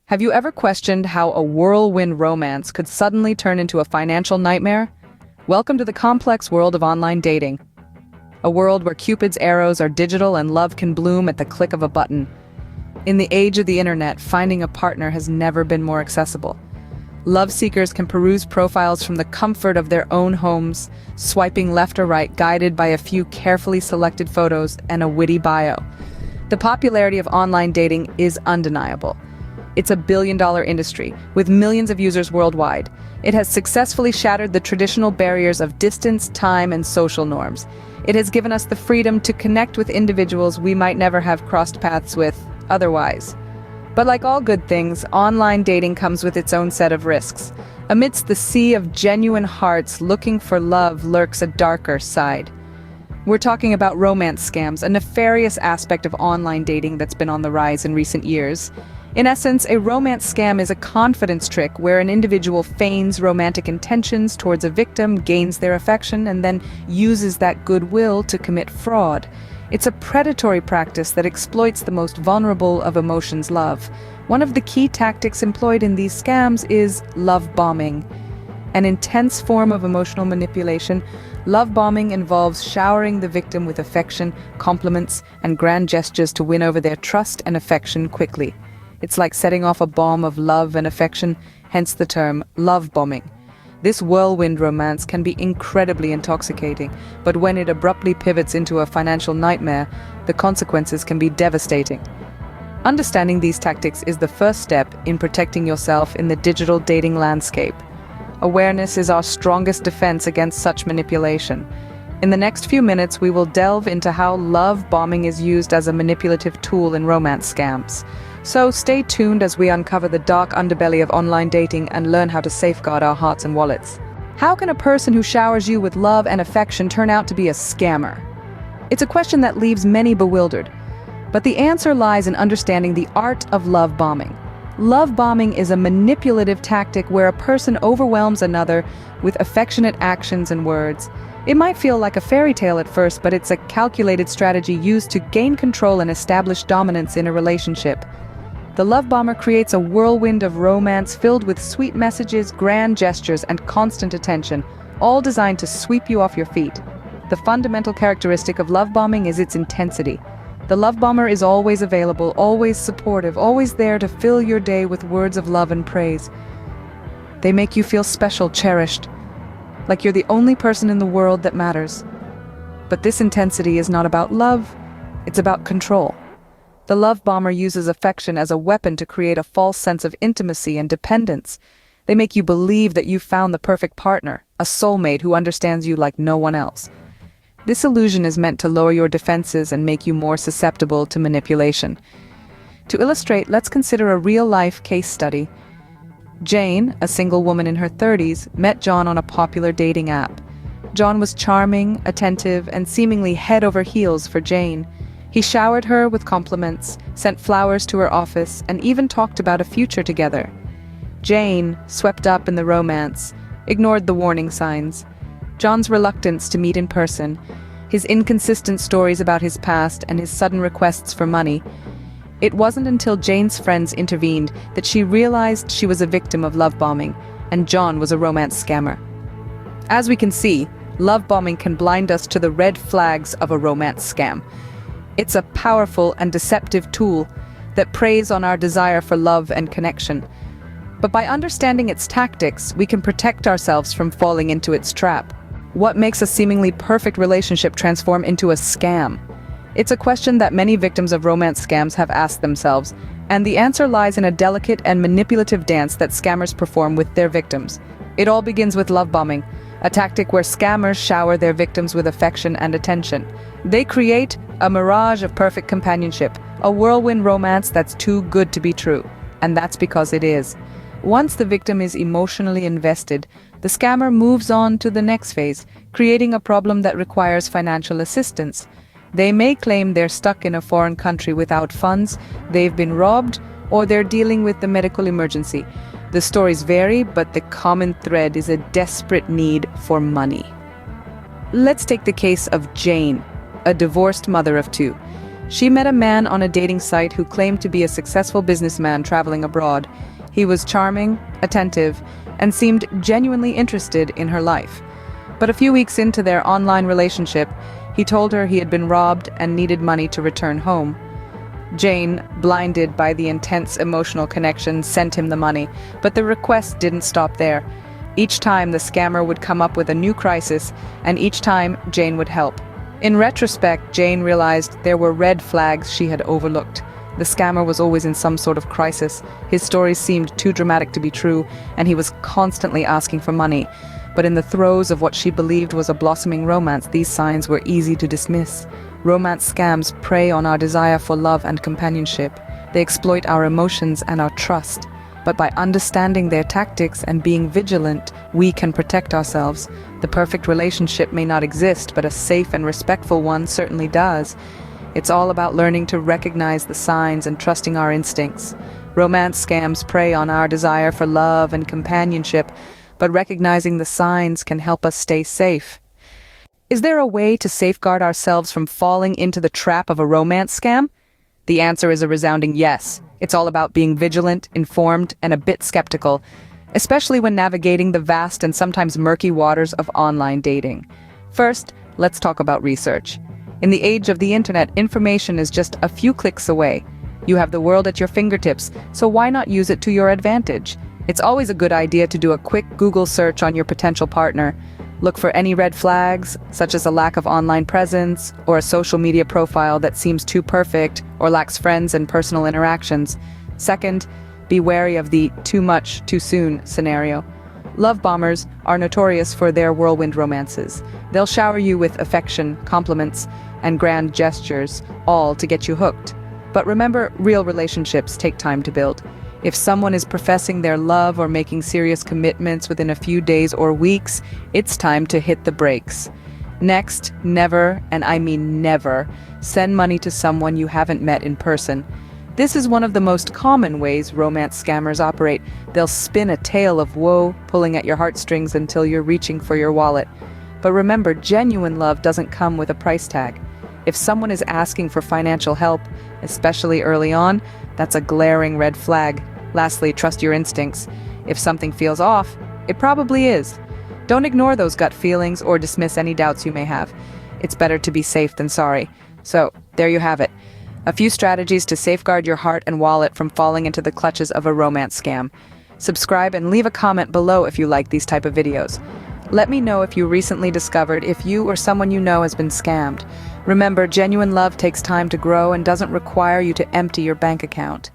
Have you ever questioned how a whirlwind romance could suddenly turn into a financial nightmare? Welcome to the complex world of online dating. A world where Cupid's arrows are digital and love can bloom at the click of a button. In the age of the internet, finding a partner has never been more accessible. Love seekers can peruse profiles from the comfort of their own homes, swiping left or right, guided by a few carefully selected photos and a witty bio. The popularity of online dating is undeniable. It's a billion-dollar industry, with millions of users worldwide. It has successfully shattered the traditional barriers of distance, time, and social norms. It has given us the freedom to connect with individuals we might never have crossed paths with otherwise. But like all good things, online dating comes with its own set of risks. Amidst the sea of genuine hearts looking for love lurks a darker side. We're talking about romance scams, a nefarious aspect of online dating that's been on the rise in recent years. In essence, a romance scam is a confidence trick where an individual feigns romantic intentions towards a victim, gains their affection, and then uses that goodwill to commit fraud. It's a predatory practice that exploits the most vulnerable of emotions, love. One of the key tactics employed in these scams is love bombing. An intense form of emotional manipulation, love bombing involves showering the victim with affection, compliments, and grand gestures to win over their trust and affection quickly. It's like setting off a bomb of love and affection, hence the term love bombing. This whirlwind romance can be incredibly intoxicating, but when it abruptly pivots into a financial nightmare, the consequences can be devastating. Understanding these tactics is the first step in protecting yourself in the digital dating landscape. Awareness is our strongest defense against such manipulation. In the next few minutes, we will delve into how love bombing is used as a manipulative tool in romance scams. So stay tuned as we uncover the dark underbelly of online dating and learn how to safeguard our hearts and wallets. How can a person who showers you with love and affection turn out to be a scammer? It's a question that leaves many bewildered, but the answer lies in understanding the art of love bombing. Love bombing is a manipulative tactic where a person overwhelms another with affectionate actions and words. It might feel like a fairy tale at first, but it's a calculated strategy used to gain control and establish dominance in a relationship. The love bomber creates a whirlwind of romance filled with sweet messages, grand gestures, and constant attention, all designed to sweep you off your feet. The fundamental characteristic of love bombing is its intensity. The love bomber is always available, always supportive, always there to fill your day with words of love and praise. They make you feel special, cherished, like you're the only person in the world that matters. But this intensity is not about love, it's about control. The love bomber uses affection as a weapon to create a false sense of intimacy and dependence. They make you believe that you've found the perfect partner, a soulmate who understands you like no one else. This illusion is meant to lower your defenses and make you more susceptible to manipulation. To illustrate, let's consider a real-life case study. Jane, a single woman in her 30s, met John on a popular dating app. John was charming, attentive, and seemingly head over heels for Jane. He showered her with compliments, sent flowers to her office, and even talked about a future together. Jane, swept up in the romance, ignored the warning signs. John's reluctance to meet in person, his inconsistent stories about his past, and his sudden requests for money. It wasn't until Jane's friends intervened that she realized she was a victim of love bombing, and John was a romance scammer. As we can see, love bombing can blind us to the red flags of a romance scam. It's a powerful and deceptive tool that preys on our desire for love and connection. But by understanding its tactics, we can protect ourselves from falling into its trap. What makes a seemingly perfect relationship transform into a scam? It's a question that many victims of romance scams have asked themselves, and the answer lies in a delicate and manipulative dance that scammers perform with their victims. It all begins with love bombing, a tactic where scammers shower their victims with affection and attention. They create a mirage of perfect companionship, a whirlwind romance that's too good to be true. And that's because it is. Once the victim is emotionally invested, the scammer moves on to the next phase, creating a problem that requires financial assistance. They may claim they're stuck in a foreign country without funds, they've been robbed, or they're dealing with the medical emergency. The stories vary, but the common thread is a desperate need for money. Let's take the case of Jane, a divorced mother of two. She met a man on a dating site who claimed to be a successful businessman traveling abroad. He was charming, attentive, and seemed genuinely interested in her life. But a few weeks into their online relationship, he told her he had been robbed and needed money to return home. Jane, blinded by the intense emotional connection, sent him the money, but the request didn't stop there. Each time the scammer would come up with a new crisis, and each time Jane would help. In retrospect, Jane realized there were red flags she had overlooked. The scammer was always in some sort of crisis. His stories seemed too dramatic to be true, and he was constantly asking for money. But in the throes of what she believed was a blossoming romance, these signs were easy to dismiss. Romance scams prey on our desire for love and companionship. They exploit our emotions and our trust. But by understanding their tactics and being vigilant, we can protect ourselves. The perfect relationship may not exist, but a safe and respectful one certainly does. It's all about learning to recognize the signs and trusting our instincts. Romance scams prey on our desire for love and companionship, but recognizing the signs can help us stay safe. Is there a way to safeguard ourselves from falling into the trap of a romance scam? The answer is a resounding yes. It's all about being vigilant, informed, and a bit skeptical, especially when navigating the vast and sometimes murky waters of online dating. First, let's talk about research. In the age of the internet, information is just a few clicks away. You have the world at your fingertips, so why not use it to your advantage? It's always a good idea to do a quick Google search on your potential partner. Look for any red flags, such as a lack of online presence or a social media profile that seems too perfect or lacks friends and personal interactions. Second, be wary of the too much, too soon scenario. Love bombers are notorious for their whirlwind romances. They'll shower you with affection, compliments, and grand gestures, all to get you hooked. But remember, real relationships take time to build. If someone is professing their love or making serious commitments within a few days or weeks, it's time to hit the brakes. Next, never, and I mean never, send money to someone you haven't met in person. This is one of the most common ways romance scammers operate. They'll spin a tale of woe, pulling at your heartstrings until you're reaching for your wallet. But remember, genuine love doesn't come with a price tag. If someone is asking for financial help, especially early on, that's a glaring red flag. Lastly, trust your instincts. If something feels off, it probably is. Don't ignore those gut feelings or dismiss any doubts you may have. It's better to be safe than sorry. So, there you have it. A few strategies to safeguard your heart and wallet from falling into the clutches of a romance scam. Subscribe and leave a comment below if you like these type of videos. Let me know if you recently discovered if you or someone you know has been scammed. Remember, genuine love takes time to grow and doesn't require you to empty your bank account.